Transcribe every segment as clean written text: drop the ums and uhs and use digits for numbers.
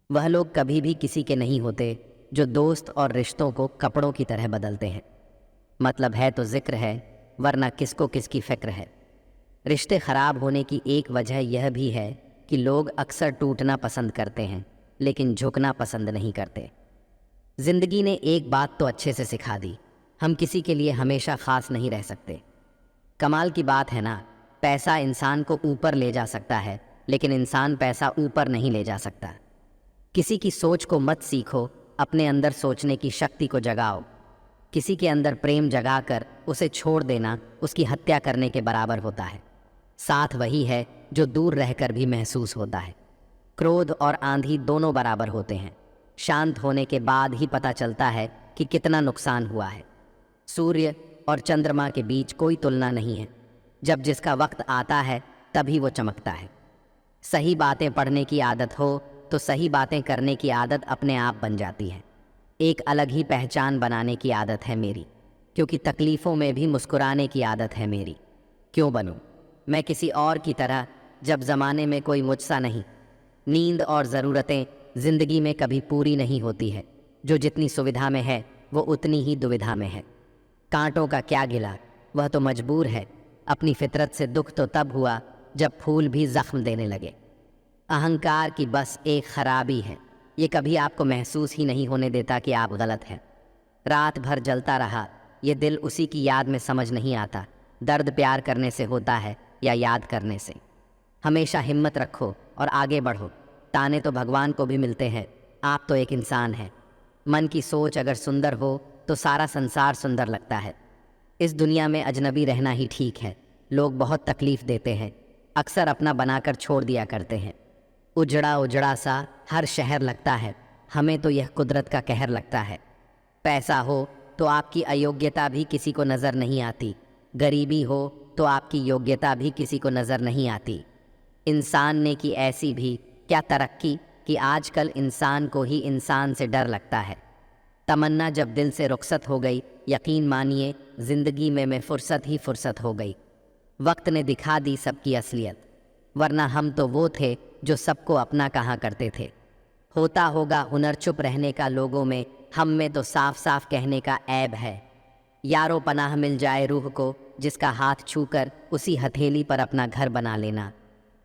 वह लोग कभी भी किसी के नहीं होते जो दोस्त और रिश्तों को कपड़ों की तरह बदलते हैं। मतलब है तो जिक्र है, वरना किसको किसकी फिक्र है। रिश्ते खराब होने की एक वजह यह भी है कि लोग अक्सर टूटना पसंद करते हैं, लेकिन झुकना पसंद नहीं करते। जिंदगी ने एक बात तो अच्छे से सिखा दी, हम किसी के लिए हमेशा खास नहीं रह सकते। कमाल की बात है ना, पैसा इंसान को ऊपर ले जा सकता है, लेकिन इंसान पैसा ऊपर नहीं ले जा सकता। किसी की सोच को मत सीखो, अपने अंदर सोचने की शक्ति को जगाओ। किसी के अंदर प्रेम जगाकर उसे छोड़ देना उसकी हत्या करने के बराबर होता है। साथ वही है जो दूर रहकर भी महसूस होता है। क्रोध और आंधी दोनों बराबर होते हैं। शांत होने के बाद ही पता चलता है कि कितना नुकसान हुआ है। सूर्य और चंद्रमा के बीच कोई तुलना नहीं है। जब जिसका वक्त आता है तभी वो चमकता है। सही बातें पढ़ने की आदत हो तो सही बातें करने की आदत अपने आप बन जाती है। एक अलग ही पहचान बनाने की आदत है मेरी, क्योंकि तकलीफ़ों में भी मुस्कुराने की आदत है मेरी। क्यों बनूं मैं किसी और की तरह, जब ज़माने में कोई मुझसा नहीं। नींद और ज़रूरतें ज़िंदगी में कभी पूरी नहीं होती है। जो जितनी सुविधा में है वो उतनी ही दुविधा में है। कांटों का क्या गिला, वह तो मजबूर है। अपनी फितरत से दुख तो तब हुआ जब फूल भी जख्म देने लगे। अहंकार की बस एक खराबी है, ये कभी आपको महसूस ही नहीं होने देता कि आप गलत हैं। रात भर जलता रहा ये दिल उसी की याद में, समझ नहीं आता दर्द प्यार करने से होता है या याद करने से। हमेशा हिम्मत रखो और आगे बढ़ो। ताने तो भगवान को भी मिलते हैं, आप तो एक इंसान हैं। मन की सोच अगर सुंदर हो तो सारा संसार सुंदर लगता है। इस दुनिया में अजनबी रहना ही ठीक है। लोग बहुत तकलीफ देते हैं, अक्सर अपना बनाकर छोड़ दिया करते हैं। उजड़ा उजड़ा सा हर शहर लगता है, हमें तो यह कुदरत का कहर लगता है। पैसा हो तो आपकी अयोग्यता भी किसी को नज़र नहीं आती। गरीबी हो तो आपकी योग्यता भी किसी को नज़र नहीं आती। इंसान ने की ऐसी भी क्या तरक्की कि आजकल इंसान को ही इंसान से डर लगता है। तमन्ना जब दिल से रुखसत हो गई, यकीन मानिए ज़िंदगी में फुर्सत ही फुर्सत हो गई। वक्त ने दिखा दी सबकी असलियत, वरना हम तो वो थे जो सबको अपना कहा करते थे। होता होगा हुनर चुप रहने का लोगों में, हम में तो साफ साफ कहने का ऐब है। यारो पनाह मिल जाए रूह को, जिसका हाथ छूकर उसी हथेली पर अपना घर बना लेना।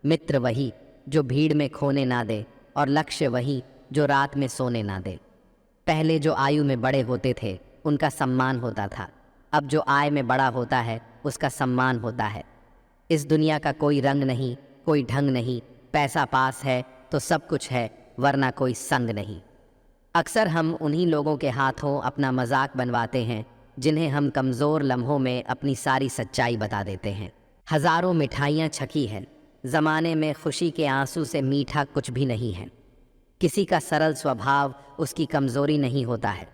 मित्र वही जो भीड़ में खोने ना दे, और लक्ष्य वही जो रात में सोने ना दे। पहले जो आयु में बड़े होते थे उनका सम्मान होता था, अब जो आय में बड़ा होता है उसका सम्मान होता है। इस दुनिया का कोई रंग नहीं, कोई ढंग नहीं। पैसा पास है तो सब कुछ है, वरना कोई संग नहीं। अक्सर हम उन्हीं लोगों के हाथों अपना मजाक बनवाते हैं जिन्हें हम कमज़ोर लम्हों में अपनी सारी सच्चाई बता देते हैं। हज़ारों मिठाइयाँ छकी हैं, ज़माने में खुशी के आंसू से मीठा कुछ भी नहीं है। किसी का सरल स्वभाव उसकी कमज़ोरी नहीं होता है।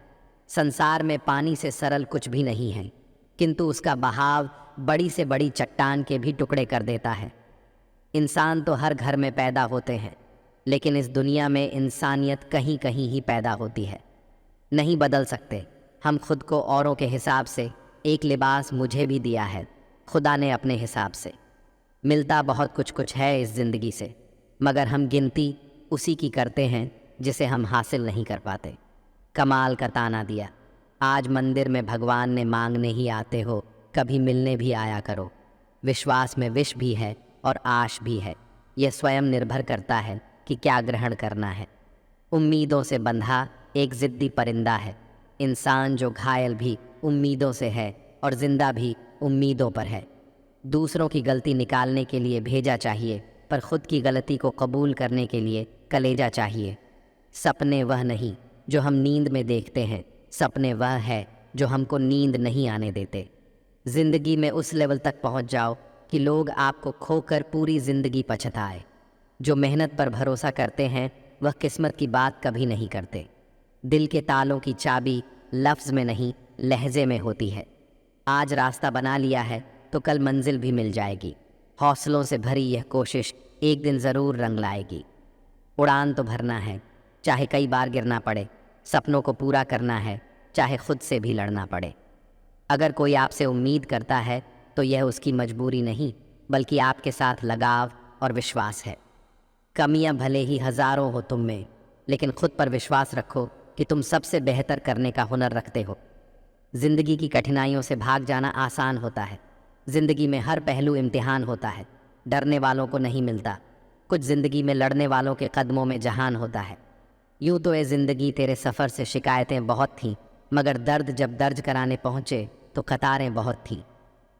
संसार में पानी से सरल कुछ भी नहीं है, किंतु उसका बहाव बड़ी से बड़ी चट्टान के भी टुकड़े कर देता है। इंसान तो हर घर में पैदा होते हैं, लेकिन इस दुनिया में इंसानियत कहीं कहीं ही पैदा होती है। नहीं बदल सकते हम खुद को औरों के हिसाब से। एक लिबास मुझे भी दिया है खुदा ने अपने हिसाब से। मिलता बहुत कुछ कुछ है इस ज़िंदगी से, मगर हम गिनती उसी की करते हैं जिसे हम हासिल नहीं कर पाते। कमाल का ताना दिया, आज मंदिर में भगवान ने मांगने ही आते हो, कभी मिलने भी आया करो। विश्वास में विष भी है और आश भी है, यह स्वयं निर्भर करता है कि क्या ग्रहण करना है। उम्मीदों से बंधा एक ज़िद्दी परिंदा है। इंसान जो घायल भी उम्मीदों से है और ज़िंदा भी उम्मीदों पर है। दूसरों की गलती निकालने के लिए भेजा चाहिए, पर खुद की गलती को कबूल करने के लिए कलेजा चाहिए। सपने वह नहीं जो हम नींद में देखते हैं, सपने वह है जो हमको नींद नहीं आने देते। ज़िंदगी में उस लेवल तक पहुंच जाओ कि लोग आपको खोकर पूरी ज़िंदगी पछताए। जो मेहनत पर भरोसा करते हैं वह किस्मत की बात कभी नहीं करते। दिल के तालों की चाबी लफ्ज़ में नहीं लहजे में होती है। आज रास्ता बना लिया है तो कल मंजिल भी मिल जाएगी। हौसलों से भरी यह कोशिश एक दिन ज़रूर रंग लाएगी। उड़ान तो भरना है, चाहे कई बार गिरना पड़े। सपनों को पूरा करना है, चाहे खुद से भी लड़ना पड़े। अगर कोई आपसे उम्मीद करता है तो यह उसकी मजबूरी नहीं, बल्कि आपके साथ लगाव और विश्वास है। कमियां भले ही हज़ारों हो तुम में, लेकिन खुद पर विश्वास रखो कि तुम सबसे बेहतर करने का हुनर रखते हो। जिंदगी की कठिनाइयों से भाग जाना आसान होता है। जिंदगी में हर पहलू इम्तिहान होता है। डरने वालों को नहीं मिलता, कुछ जिंदगी में लड़ने वालों के कदमों में जहान होता है। यूं तो ये जिंदगी तेरे सफ़र से शिकायतें बहुत थीं, मगर दर्द जब दर्ज कराने पहुँचे तो कतारें बहुत थीं।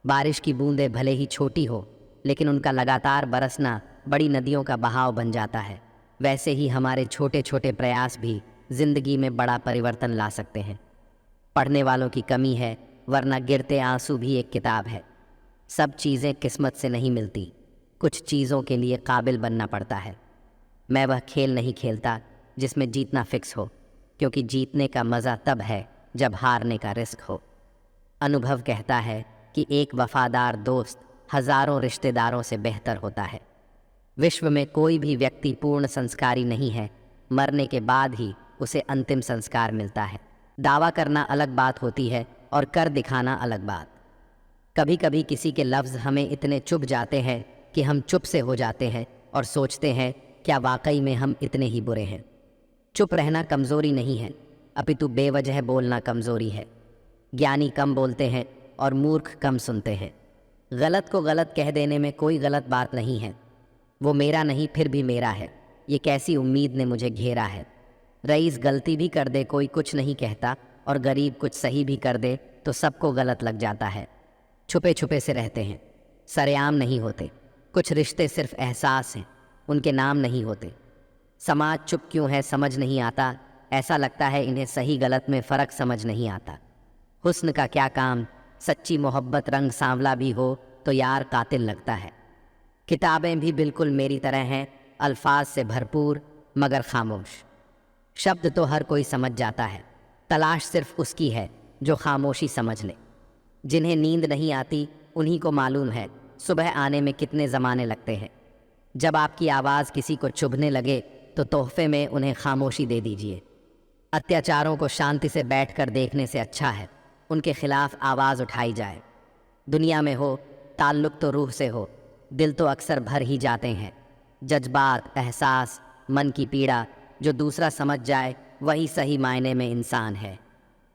बारिश की बूंदें भले ही छोटी हो, लेकिन उनका लगातार बरसना बड़ी नदियों का बहाव बन जाता है। वैसे ही हमारे छोटे छोटे प्रयास भी जिंदगी में बड़ा परिवर्तन ला सकते हैं। पढ़ने वालों की कमी है, वरना गिरते आंसू भी एक किताब है। सब चीज़ें किस्मत से नहीं मिलती, कुछ चीज़ों के लिए काबिल बनना पड़ता है। मैं वह खेल नहीं खेलता जिसमें जीतना फिक्स हो, क्योंकि जीतने का मज़ा तब है जब हारने का रिस्क हो। अनुभव कहता है कि एक वफादार दोस्त हजारों रिश्तेदारों से बेहतर होता है। विश्व में कोई भी व्यक्ति पूर्ण संस्कारी नहीं है, मरने के बाद ही उसे अंतिम संस्कार मिलता है। दावा करना अलग बात होती है और कर दिखाना अलग बात। कभी कभी किसी के लफ्ज़ हमें इतने चुभ जाते हैं कि हम चुप से हो जाते हैं और सोचते हैं, क्या वाकई में हम इतने ही बुरे हैं? चुप रहना कमज़ोरी नहीं है, अपितु बेवजह बोलना कमज़ोरी है। ज्ञानी कम बोलते हैं और मूर्ख कम सुनते हैं। गलत को गलत कह देने में कोई गलत बात नहीं है। वो मेरा नहीं फिर भी मेरा है, ये कैसी उम्मीद ने मुझे घेरा है। रईस गलती भी कर दे कोई कुछ नहीं कहता, और गरीब कुछ सही भी कर दे तो सबको गलत लग जाता है। छुपे छुपे से रहते हैं, सरेआम नहीं होते। कुछ रिश्ते सिर्फ एहसास हैं, उनके नाम नहीं होते। समाज चुप क्यों है समझ नहीं आता, ऐसा लगता है इन्हें सही गलत में फ़र्क समझ नहीं आता। हुस्न का क्या काम, सच्ची मोहब्बत रंग सांवला भी हो तो यार कातिल लगता है। किताबें भी बिल्कुल मेरी तरह हैं, अल्फाज से भरपूर मगर खामोश। शब्द तो हर कोई समझ जाता है, तलाश सिर्फ उसकी है जो खामोशी समझ ले। जिन्हें नींद नहीं आती उन्हीं को मालूम है सुबह आने में कितने ज़माने लगते हैं। जब आपकी आवाज़ किसी को चुभने लगे तो तोहफे में उन्हें खामोशी दे दीजिए। अत्याचारों को शांति से बैठकर देखने से अच्छा है उनके खिलाफ आवाज़ उठाई जाए। दुनिया में हो ताल्लुक़ तो रूह से हो, दिल तो अक्सर भर ही जाते हैं। जज्बात, एहसास, मन की पीड़ा जो दूसरा समझ जाए वही सही मायने में इंसान है।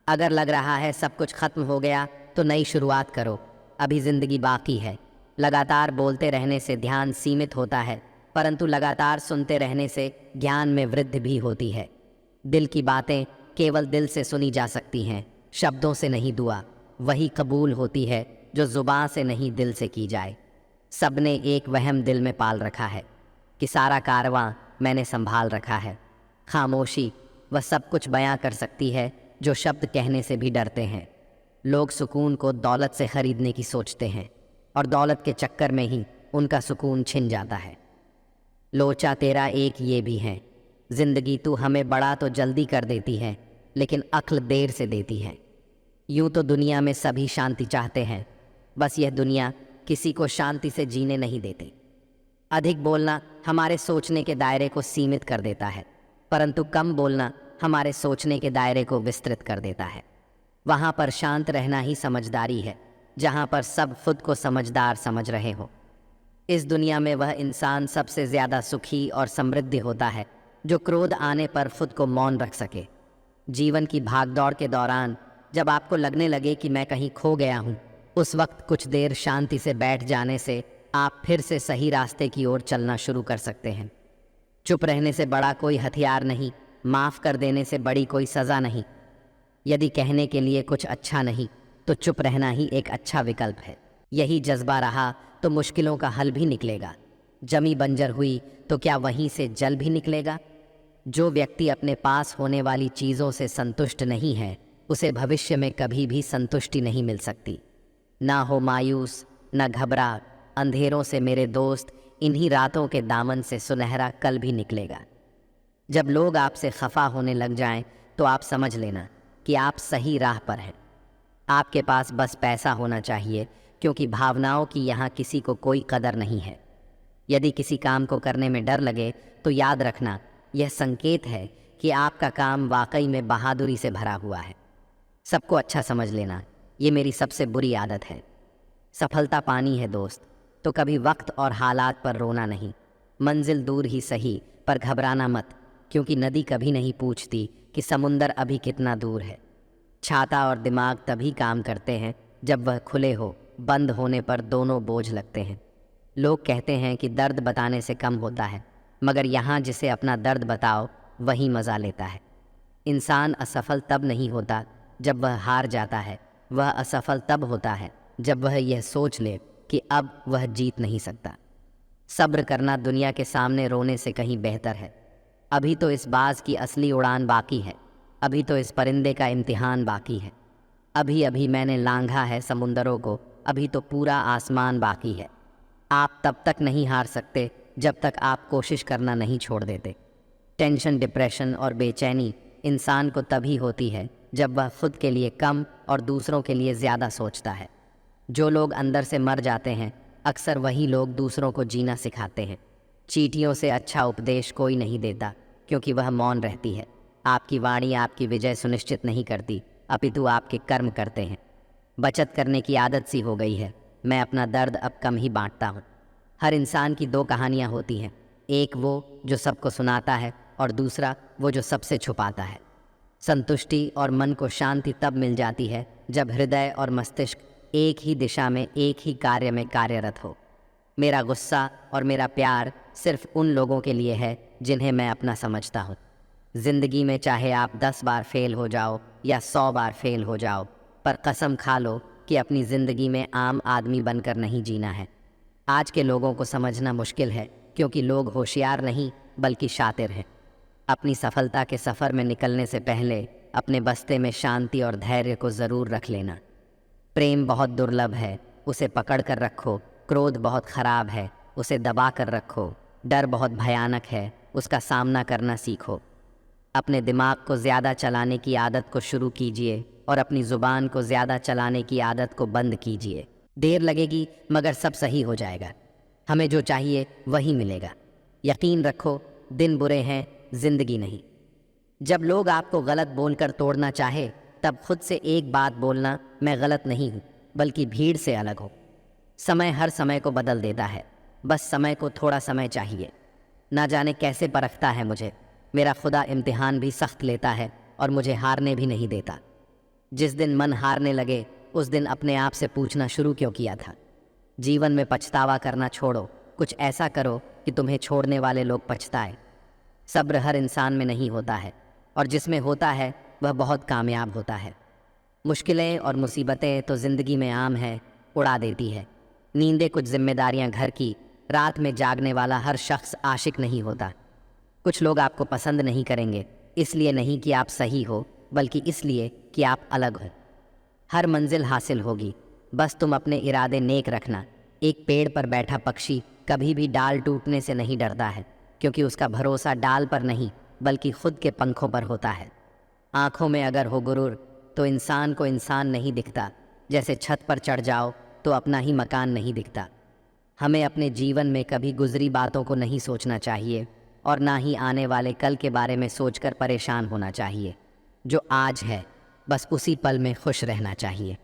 अगर लग रहा है सब कुछ ख़त्म हो गया तो नई शुरुआत करो, अभी ज़िंदगी बाकी है। लगातार बोलते रहने से ध्यान सीमित होता है, परंतु लगातार सुनते रहने से ज्ञान में वृद्धि भी होती है। दिल की बातें केवल दिल से सुनी जा सकती हैं, शब्दों से नहीं। दुआ वही कबूल होती है जो ज़ुबान से नहीं दिल से की जाए। सबने एक वहम दिल में पाल रखा है कि सारा कारवां मैंने संभाल रखा है। खामोशी वह सब कुछ बयां कर सकती है जो शब्द कहने से भी डरते हैं। लोग सुकून को दौलत से ख़रीदने की सोचते हैं और दौलत के चक्कर में ही उनका सुकून छिन जाता है। लोचा तेरा एक ये भी है, ज़िंदगी तू हमें बड़ा तो जल्दी कर देती है, लेकिन अक्ल देर से देती है। यूं तो दुनिया में सभी शांति चाहते हैं, बस यह दुनिया किसी को शांति से जीने नहीं देती। अधिक बोलना हमारे सोचने के दायरे को सीमित कर देता है, परंतु कम बोलना हमारे सोचने के दायरे को विस्तृत कर देता है। वहाँ पर शांत रहना ही समझदारी है, जहाँ पर सब खुद को समझदार समझ रहे हो। इस दुनिया में वह इंसान सबसे ज़्यादा सुखी और समृद्ध होता है जो क्रोध आने पर खुद को मौन रख सके। जीवन की भागदौड़ के दौरान जब आपको लगने लगे कि मैं कहीं खो गया हूँ, उस वक्त कुछ देर शांति से बैठ जाने से आप फिर से सही रास्ते की ओर चलना शुरू कर सकते हैं। चुप रहने से बड़ा कोई हथियार नहीं, माफ़ कर देने से बड़ी कोई सज़ा नहीं। यदि कहने के लिए कुछ अच्छा नहीं तो चुप रहना ही एक अच्छा विकल्प है। यही जज्बा रहा तो मुश्किलों का हल भी निकलेगा। जमी बंजर हुई तो क्या वहीं से जल भी निकलेगा? जो व्यक्ति अपने पास होने वाली चीज़ों से संतुष्ट नहीं है, उसे भविष्य में कभी भी संतुष्टि नहीं मिल सकती। ना हो मायूस, न घबरा, अंधेरों से मेरे दोस्त, इन्हीं रातों के दामन से सुनहरा कल भी निकलेगा। जब लोग आपसे खफा होने लग जाएं, तो आप समझ लेना कि आप सही राह पर हैं। आपके पास बस पैसा होना चाहिए, क्योंकि भावनाओं की यहाँ किसी को कोई कदर नहीं है। यदि किसी काम को करने में डर लगे तो याद रखना, यह संकेत है कि आपका काम वाकई में बहादुरी से भरा हुआ है। सबको अच्छा समझ लेना, ये मेरी सबसे बुरी आदत है। सफलता पानी है दोस्त, तो कभी वक्त और हालात पर रोना नहीं। मंजिल दूर ही सही, पर घबराना मत, क्योंकि नदी कभी नहीं पूछती कि समुंदर अभी कितना दूर है। छाता और दिमाग तभी काम करते हैं जब वह खुले हो, बंद होने पर दोनों बोझ लगते हैं। लोग कहते हैं कि दर्द बताने से कम होता है, मगर यहाँ जिसे अपना दर्द बताओ वही मज़ा लेता है। इंसान असफल तब नहीं होता जब वह हार जाता है, वह असफल तब होता है जब वह यह सोच ले कि अब वह जीत नहीं सकता। सब्र करना दुनिया के सामने रोने से कहीं बेहतर है। अभी तो इस बाज़ की असली उड़ान बाकी है, अभी तो इस परिंदे का इम्तिहान बाकी है। अभी अभी मैंने लांघा है समुंदरों को, अभी तो पूरा आसमान बाकी है। आप तब तक नहीं हार सकते जब तक आप कोशिश करना नहीं छोड़ देते। टेंशन, डिप्रेशन और बेचैनी इंसान को तभी होती है जब वह खुद के लिए कम और दूसरों के लिए ज़्यादा सोचता है। जो लोग अंदर से मर जाते हैं, अक्सर वही लोग दूसरों को जीना सिखाते हैं। चींटियों से अच्छा उपदेश कोई नहीं देता, क्योंकि वह मौन रहती है। आपकी वाणी आपकी विजय सुनिश्चित नहीं करती, अपितु आपके कर्म करते हैं। बचत करने की आदत सी हो गई है। मैं अपना दर्द अब कम ही बांटता हूँ। हर इंसान की दो कहानियाँ होती हैं, एक वो जो सबको सुनाता है और दूसरा वो जो सबसे छुपाता है। संतुष्टि और मन को शांति तब मिल जाती है जब हृदय और मस्तिष्क एक ही दिशा में, एक ही कार्य में कार्यरत हो। मेरा गुस्सा और मेरा प्यार सिर्फ उन लोगों के लिए है जिन्हें मैं अपना समझता हूँ। ज़िंदगी में चाहे आप 10 बार फेल हो जाओ या 100 बार फेल हो जाओ, पर कसम खा लो कि अपनी ज़िंदगी में आम आदमी बनकर नहीं जीना है। आज के लोगों को समझना मुश्किल है, क्योंकि लोग होशियार नहीं बल्कि शातिर हैं। अपनी सफलता के सफ़र में निकलने से पहले अपने बस्ते में शांति और धैर्य को ज़रूर रख लेना। प्रेम बहुत दुर्लभ है, उसे पकड़ कर रखो। क्रोध बहुत ख़राब है, उसे दबा कर रखो। डर बहुत भयानक है, उसका सामना करना सीखो। अपने दिमाग को ज़्यादा चलाने की आदत को शुरू कीजिए और अपनी ज़ुबान को ज़्यादा चलाने की आदत को बंद कीजिए। देर लगेगी मगर सब सही हो जाएगा। हमें जो चाहिए वही मिलेगा। यकीन रखो, दिन बुरे हैं, ज़िंदगी नहीं। जब लोग आपको गलत बोलकर तोड़ना चाहे, तब खुद से एक बात बोलना, मैं गलत नहीं हूँ, बल्कि भीड़ से अलग हो। समय हर समय को बदल देता है, बस समय को थोड़ा समय चाहिए। ना जाने कैसे परखता है मुझे। मेरा खुदा इम्तिहान भी सख्त लेता है और मुझे हारने भी नहीं देता। जिस दिन मन हारने लगे, उस दिन अपने आप से पूछना शुरू क्यों किया था। जीवन में पछतावा करना छोड़ो, कुछ ऐसा करो कि तुम्हें छोड़ने वाले लोग पछताएं। सब्र हर इंसान में नहीं होता है, और जिसमें होता है वह बहुत कामयाब होता है। मुश्किलें और मुसीबतें तो ज़िंदगी में आम है, उड़ा देती है। नींदें कुछ जिम्मेदारियां घर की। रात में जागने वाला हर शख्स आशिक नहीं होता। कुछ लोग आपको पसंद नहीं करेंगे, इसलिए नहीं कि आप सही हो, बल्कि इसलिए कि आप अलग हो। हर मंजिल हासिल होगी, बस तुम अपने इरादे नेक रखना। एक पेड़ पर बैठा पक्षी कभी भी डाल टूटने से नहीं डरता है, क्योंकि उसका भरोसा डाल पर नहीं बल्कि खुद के पंखों पर होता है। आँखों में अगर हो गुरूर तो इंसान को इंसान नहीं दिखता। जैसे छत पर चढ़ जाओ तो अपना ही मकान नहीं दिखता। हमें अपने जीवन में कभी गुजरी बातों को नहीं सोचना चाहिए, और ना ही आने वाले कल के बारे में सोचकर परेशान होना चाहिए। जो आज है बस उसी पल में खुश रहना चाहिए।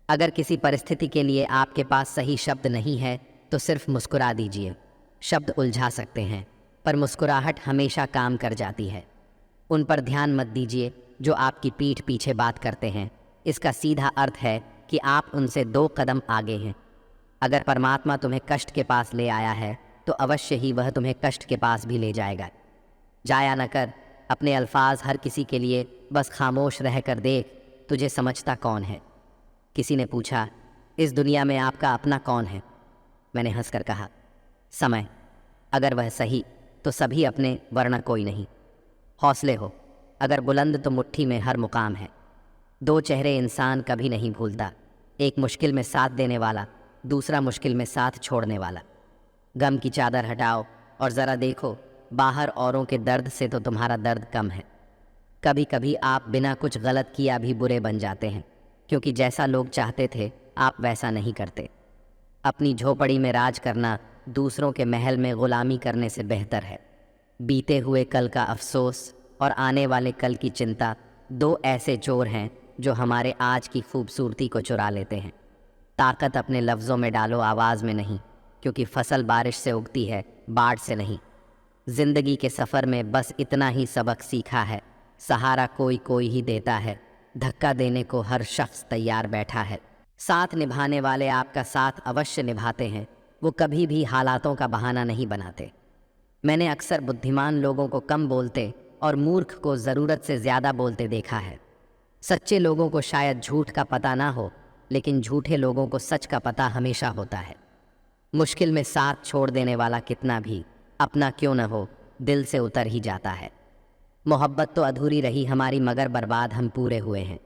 अगर किसी परिस्थिति के लिए आपके पास सही शब्द नहीं है तो सिर्फ मुस्कुरा दीजिए। शब्द उलझा सकते हैं, पर मुस्कुराहट हमेशा काम कर जाती है। उन पर ध्यान मत दीजिए जो आपकी पीठ पीछे बात करते हैं। इसका सीधा अर्थ है कि आप उनसे 2 कदम आगे हैं। अगर परमात्मा तुम्हें कष्ट के पास ले आया है तो अवश्य ही वह तुम्हें कष्ट के पास भी ले जाएगा। जाया न कर अपने अल्फाज हर किसी के लिए, बस खामोश रह कर देख तुझे समझता कौन है। किसी ने पूछा, इस दुनिया में आपका अपना कौन है? मैंने हंसकर कहा, समय। अगर वह सही तो सभी अपने, वरना कोई नहीं। हौसले हो, अगर बुलंद तो मुट्ठी में हर मुकाम है। 2 चेहरे इंसान कभी नहीं भूलता, एक मुश्किल में साथ देने वाला, दूसरा मुश्किल में साथ छोड़ने वाला। गम की चादर हटाओ और ज़रा देखो, बाहर औरों के दर्द से तो तुम्हारा दर्द कम है। कभी कभी आप बिना कुछ गलत किया भी बुरे बन जाते हैं, क्योंकि जैसा लोग चाहते थे आप वैसा नहीं करते। अपनी झोपड़ी में राज करना दूसरों के महल में गुलामी करने से बेहतर है। बीते हुए कल का अफसोस और आने वाले कल की चिंता 2 ऐसे चोर हैं जो हमारे आज की खूबसूरती को चुरा लेते हैं। ताकत अपने लफ्ज़ों में डालो, आवाज़ में नहीं, क्योंकि फसल बारिश से उगती है, बाढ़ से नहीं। जिंदगी के सफ़र में बस इतना ही सबक सीखा है, सहारा कोई कोई ही देता है, धक्का देने को हर शख्स तैयार बैठा है। साथ निभाने वाले आपका साथ अवश्य निभाते हैं, वो कभी भी हालातों का बहाना नहीं बनाते। मैंने अक्सर बुद्धिमान लोगों को कम बोलते और मूर्ख को ज़रूरत से ज़्यादा बोलते देखा है। सच्चे लोगों को शायद झूठ का पता ना हो, लेकिन झूठे लोगों को सच का पता हमेशा होता है। मुश्किल में साथ छोड़ देने वाला कितना भी अपना क्यों न हो, दिल से उतर ही जाता है। मोहब्बत तो अधूरी रही हमारी, मगर बर्बाद हम पूरे हुए हैं।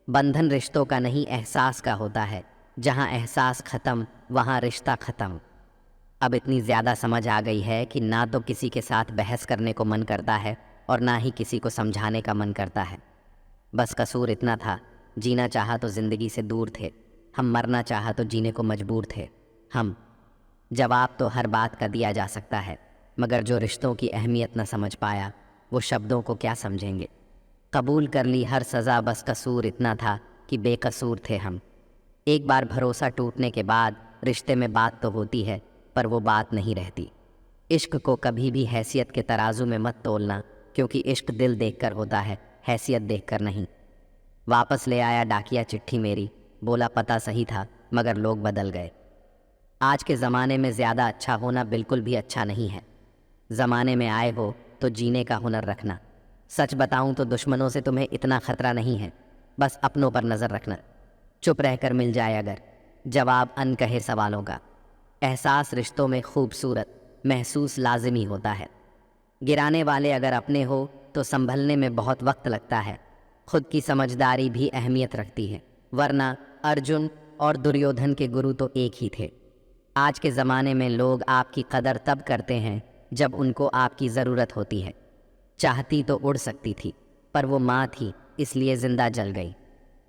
बंधन रिश्तों का नहीं, एहसास का होता है। जहाँ एहसास ख़त्म वहाँ रिश्ता ख़त्म। अब इतनी ज़्यादा समझ आ गई है कि ना तो किसी के साथ बहस करने को मन करता है और ना ही किसी को समझाने का मन करता है। बस कसूर इतना था, जीना चाहा तो ज़िंदगी से दूर थे, हम मरना चाहा तो जीने को मजबूर थे हम। जवाब तो हर बात का दिया जा सकता है, मगर जो रिश्तों की अहमियत न समझ पाया वो शब्दों को क्या समझेंगे। कबूल कर ली हर सज़ा, बस कसूर इतना था कि बेकसूर थे हम। एक बार भरोसा टूटने के बाद रिश्ते में बात तो होती है, पर वो बात नहीं रहती। इश्क को कभी भी हैसियत के तराजू में मत तोलना, क्योंकि इश्क दिल देखकर होता है, हैसियत देखकर नहीं। वापस ले आया डाकिया चिट्ठी मेरी, बोला पता सही था मगर लोग बदल गए। आज के ज़माने में ज़्यादा अच्छा होना बिल्कुल भी अच्छा नहीं है। ज़माने में आए हो तो जीने का हुनर रखना। सच बताऊं तो दुश्मनों से तुम्हें इतना ख़तरा नहीं है, बस अपनों पर नज़र रखना। चुप रहकर मिल जाए अगर जवाब अनकहे सवालों का। एहसास रिश्तों में खूबसूरत महसूस लाजिमी होता है। गिराने वाले अगर अपने हो तो संभलने में बहुत वक्त लगता है। खुद की समझदारी भी अहमियत रखती है, वरना अर्जुन और दुर्योधन के गुरु तो एक ही थे। आज के ज़माने में लोग आपकी कदर तब करते हैं जब उनको आपकी ज़रूरत होती है। चाहती तो उड़ सकती थी, पर वो माँ थी इसलिए ज़िंदा जल गई।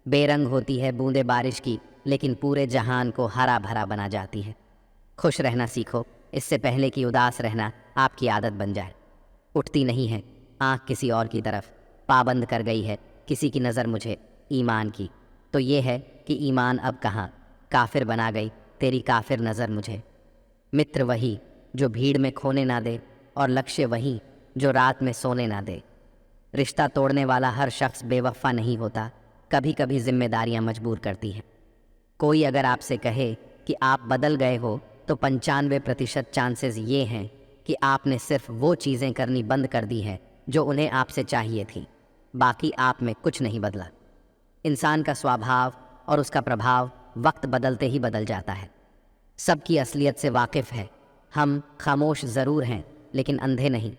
बेरंग होती है बूंदे बारिश की, लेकिन पूरे जहान को हरा भरा बना जाती है। खुश रहना सीखो, इससे पहले कि उदास रहना आपकी आदत बन जाए। उठती नहीं है आँख किसी और की तरफ, पाबंद कर गई है किसी की नज़र मुझे ईमान की। तो ये है कि ईमान अब कहाँ, काफिर बना गई तेरी काफिर नज़र मुझे। मित्र वही जो भीड़ में खोने ना दे, और लक्ष्य वही जो रात में सोने ना दे। रिश्ता तोड़ने वाला हर शख्स बेवफा नहीं होता, कभी कभी जिम्मेदारियां मजबूर करती हैं। कोई अगर आपसे कहे कि आप बदल गए हो, तो 95% चांसेस ये हैं कि आपने सिर्फ वो चीज़ें करनी बंद कर दी हैं जो उन्हें आपसे चाहिए थी। बाकी आप में कुछ नहीं बदला। इंसान का स्वभाव और उसका प्रभाव वक्त बदलते ही बदल जाता है। सबकी असलियत से वाकिफ़ है, हम खामोश ज़रूर हैं लेकिन अंधे नहीं।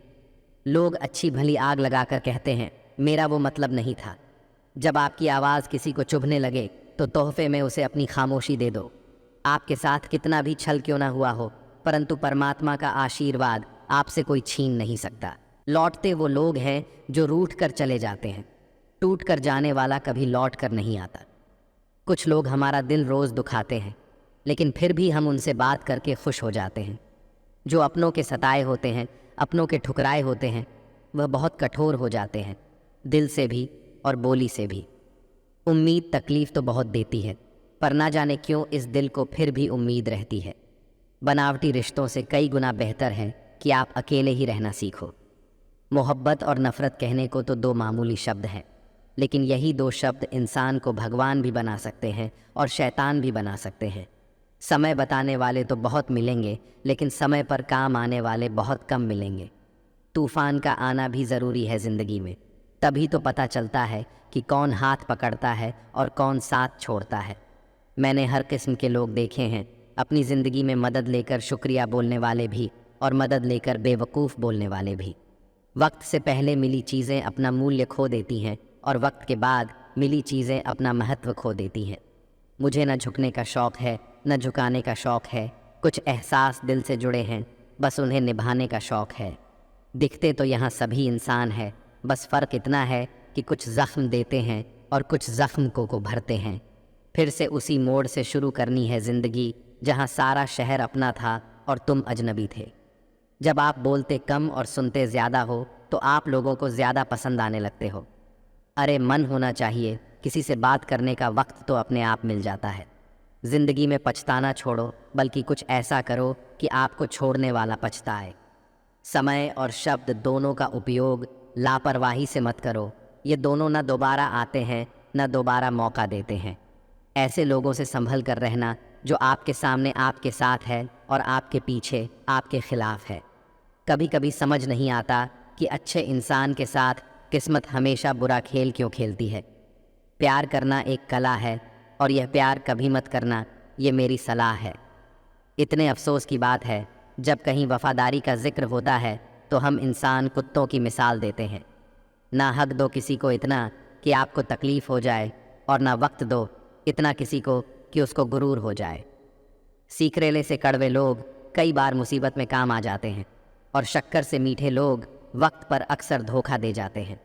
लोग अच्छी भली आग लगाकर कहते हैं मेरा वो मतलब नहीं था। जब आपकी आवाज़ किसी को चुभने लगे तो तोहफे में उसे अपनी खामोशी दे दो। आपके साथ कितना भी छल क्यों ना हुआ हो, परंतु परमात्मा का आशीर्वाद आपसे कोई छीन नहीं सकता। लौटते वो लोग हैं जो रूठ कर चले जाते हैं, टूट कर जाने वाला कभी लौट कर नहीं आता। कुछ लोग हमारा दिल रोज़ दुखाते हैं, लेकिन फिर भी हम उनसे बात करके खुश हो जाते हैं। जो अपनों के सताए होते हैं, अपनों के ठुकराए होते हैं, वह बहुत कठोर हो जाते हैं, दिल से भी और बोली से भी। उम्मीद तकलीफ़ तो बहुत देती है, पर ना जाने क्यों इस दिल को फिर भी उम्मीद रहती है। बनावटी रिश्तों से कई गुना बेहतर है कि आप अकेले ही रहना सीखो। मोहब्बत और नफ़रत कहने को तो दो मामूली शब्द हैं, लेकिन यही दो शब्द इंसान को भगवान भी बना सकते हैं और शैतान भी बना सकते हैं। समय बताने वाले तो बहुत मिलेंगे, लेकिन समय पर काम आने वाले बहुत कम मिलेंगे। तूफ़ान का आना भी ज़रूरी है ज़िंदगी में, तभी तो पता चलता है कि कौन हाथ पकड़ता है और कौन साथ छोड़ता है। मैंने हर किस्म के लोग देखे हैं, अपनी ज़िंदगी में मदद लेकर शुक्रिया बोलने वाले भी और मदद लेकर बेवकूफ़ बोलने वाले भी। वक्त से पहले मिली चीज़ें अपना मूल्य खो देती हैं और वक्त के बाद मिली चीज़ें अपना महत्व खो देती हैं। मुझे न झुकने का शौक़ है न झुकाने का शौक़ है। कुछ एहसास दिल से जुड़े हैं, बस उन्हें निभाने का शौक़ है। दिखते तो यहाँ सभी इंसान है, बस फ़र्क इतना है कि कुछ ज़ख्म देते हैं और कुछ ज़ख्म को भरते हैं। फिर से उसी मोड़ से शुरू करनी है ज़िंदगी, जहाँ सारा शहर अपना था और तुम अजनबी थे। जब आप बोलते कम और सुनते ज़्यादा हो तो आप लोगों को ज़्यादा पसंद आने लगते हो। अरे मन होना चाहिए, किसी से बात करने का वक्त तो अपने आप मिल जाता है। ज़िंदगी में पछताना छोड़ो, बल्कि कुछ ऐसा करो कि आपको छोड़ने वाला पछताए। समय और शब्द दोनों का उपयोग लापरवाही से मत करो। ये दोनों न दोबारा आते हैं न दोबारा मौका देते हैं। ऐसे लोगों से संभल कर रहना जो आपके सामने आपके साथ है और आपके पीछे आपके खिलाफ है। कभी कभी समझ नहीं आता कि अच्छे इंसान के साथ किस्मत हमेशा बुरा खेल क्यों खेलती है। प्यार करना एक कला है और यह प्यार कभी मत करना, ये मेरी सलाह है। इतने अफसोस की बात है, जब कहीं वफादारी का जिक्र होता है तो हम इंसान कुत्तों की मिसाल देते हैं। ना हक दो किसी को इतना कि आपको तकलीफ़ हो जाए, और ना वक्त दो इतना किसी को कि उसको गुरूर हो जाए। सीखरेले से कड़वे लोग कई बार मुसीबत में काम आ जाते हैं, और शक्कर से मीठे लोग वक्त पर अक्सर धोखा दे जाते हैं।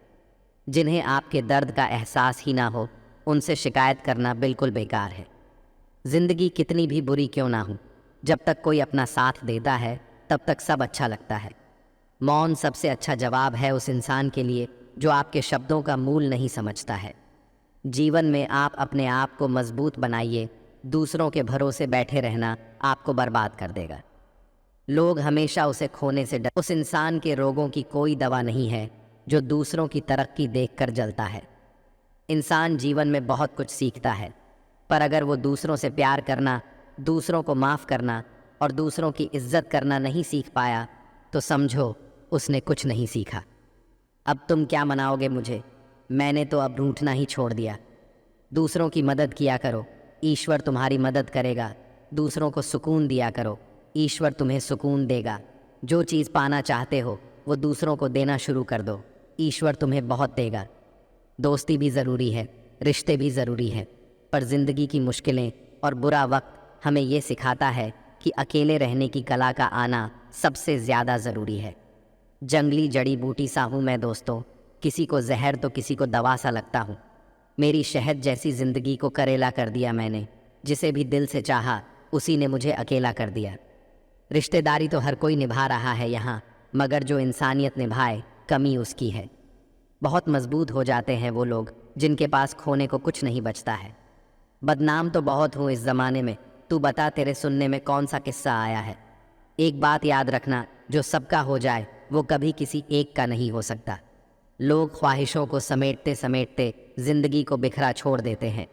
जिन्हें आपके दर्द का एहसास ही ना हो, उनसे शिकायत करना बिल्कुल बेकार है। ज़िंदगी कितनी भी बुरी क्यों ना हो, जब तक कोई अपना साथ देता है तब तक सब अच्छा लगता है। मौन सबसे अच्छा जवाब है उस इंसान के लिए जो आपके शब्दों का मूल नहीं समझता है। जीवन में आप अपने आप को मजबूत बनाइए, दूसरों के भरोसे बैठे रहना आपको बर्बाद कर देगा। लोग हमेशा उसे खोने से डर। उस इंसान के रोगों की कोई दवा नहीं है जो दूसरों की तरक्की देखकर जलता है। इंसान जीवन में बहुत कुछ सीखता है, पर अगर वो दूसरों से प्यार करना, दूसरों को माफ़ करना और दूसरों की इज्जत करना नहीं सीख पाया तो समझो उसने कुछ नहीं सीखा। अब तुम क्या मनाओगे मुझे? मैंने तो अब रूठना ही छोड़ दिया। दूसरों की मदद किया करो, ईश्वर तुम्हारी मदद करेगा। दूसरों को सुकून दिया करो, ईश्वर तुम्हें सुकून देगा। जो चीज़ पाना चाहते हो वो दूसरों को देना शुरू कर दो, ईश्वर तुम्हें बहुत देगा। दोस्ती भी ज़रूरी है, रिश्ते भी ज़रूरी हैं, पर ज़िंदगी की मुश्किलें और बुरा वक्त हमें ये सिखाता है कि अकेले रहने की कला का आना सबसे ज़्यादा ज़रूरी है। जंगली जड़ी बूटी सा हूँ मैं दोस्तों, किसी को जहर तो किसी को दवा सा लगता हूँ। मेरी शहद जैसी ज़िंदगी को करेला कर दिया मैंने। जिसे भी दिल से चाहा उसी ने मुझे अकेला कर दिया। रिश्तेदारी तो हर कोई निभा रहा है यहाँ, मगर जो इंसानियत निभाए कमी उसकी है। बहुत मजबूत हो जाते हैं वो लोग जिनके पास खोने को कुछ नहीं बचता है। बदनाम तो बहुत हूँ इस ज़माने में, तू बता तेरे सुनने में कौन सा किस्सा आया है। एक बात याद रखना, जो सबका हो जाए वो कभी किसी एक का नहीं हो सकता। लोग ख्वाहिशों को समेटते समेटते ज़िंदगी को बिखरा छोड़ देते हैं।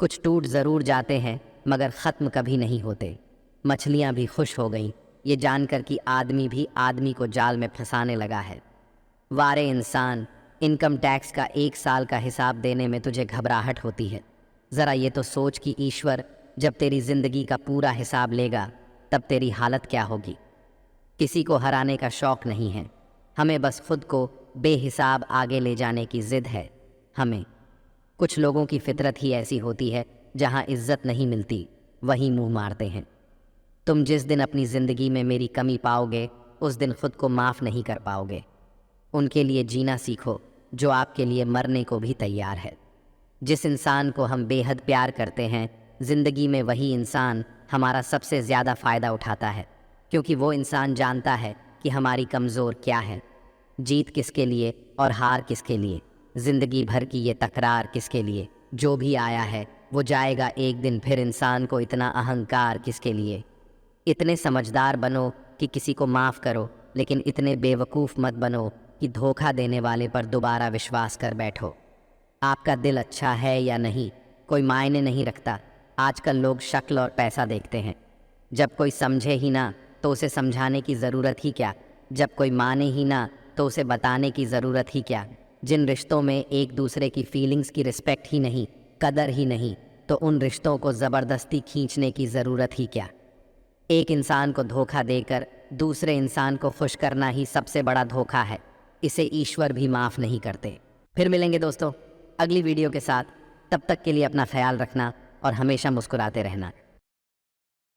कुछ टूट ज़रूर जाते हैं मगर ख़त्म कभी नहीं होते। मछलियाँ भी खुश हो गईं ये जानकर कि आदमी भी आदमी को जाल में फंसाने लगा है। वारे इंसान, इनकम टैक्स का 1 साल का हिसाब देने में तुझे घबराहट होती है। ज़रा ये तो सोच कि ईश्वर जब तेरी ज़िंदगी का पूरा हिसाब लेगा तब तेरी हालत क्या होगी। किसी को हराने का शौक़ नहीं है, हमें बस खुद को बेहिसाब आगे ले जाने की ज़िद है। हमें कुछ लोगों की फितरत ही ऐसी होती है, जहाँ इज्जत नहीं मिलती वहीं मुंह मारते हैं। तुम जिस दिन अपनी ज़िंदगी में मेरी कमी पाओगे उस दिन खुद को माफ़ नहीं कर पाओगे। उनके लिए जीना सीखो जो आपके लिए मरने को भी तैयार है। जिस इंसान को हम बेहद प्यार करते हैं, ज़िंदगी में वही इंसान हमारा सबसे ज़्यादा फ़ायदा उठाता है, क्योंकि वो इंसान जानता है कि हमारी कमज़ोर क्या है। जीत किसके लिए और हार किसके लिए, ज़िंदगी भर की ये तकरार किसके लिए। जो भी आया है वो जाएगा एक दिन, फिर इंसान को इतना अहंकार किसके लिए। इतने समझदार बनो कि किसी को माफ़ करो, लेकिन इतने बेवकूफ़ मत बनो कि धोखा देने वाले पर दोबारा विश्वास कर बैठो। आपका दिल अच्छा है या नहीं कोई मायने नहीं रखता। आजकल लोग शक्ल और पैसा देखते हैं। जब कोई समझे ही ना तो उसे समझाने की ज़रूरत ही क्या। जब कोई माने ही ना तो उसे बताने की ज़रूरत ही क्या। जिन रिश्तों में एक दूसरे की फीलिंग्स की रिस्पेक्ट ही नहीं, कदर ही नहीं, तो उन रिश्तों को ज़बरदस्ती खींचने की ज़रूरत ही क्या। एक इंसान को धोखा देकर दूसरे इंसान को खुश करना ही सबसे बड़ा धोखा है। इसे ईश्वर भी माफ़ नहीं करते। फिर मिलेंगे दोस्तों अगली वीडियो के साथ। तब तक के लिए अपना ख्याल रखना और हमेशा मुस्कुराते रहना।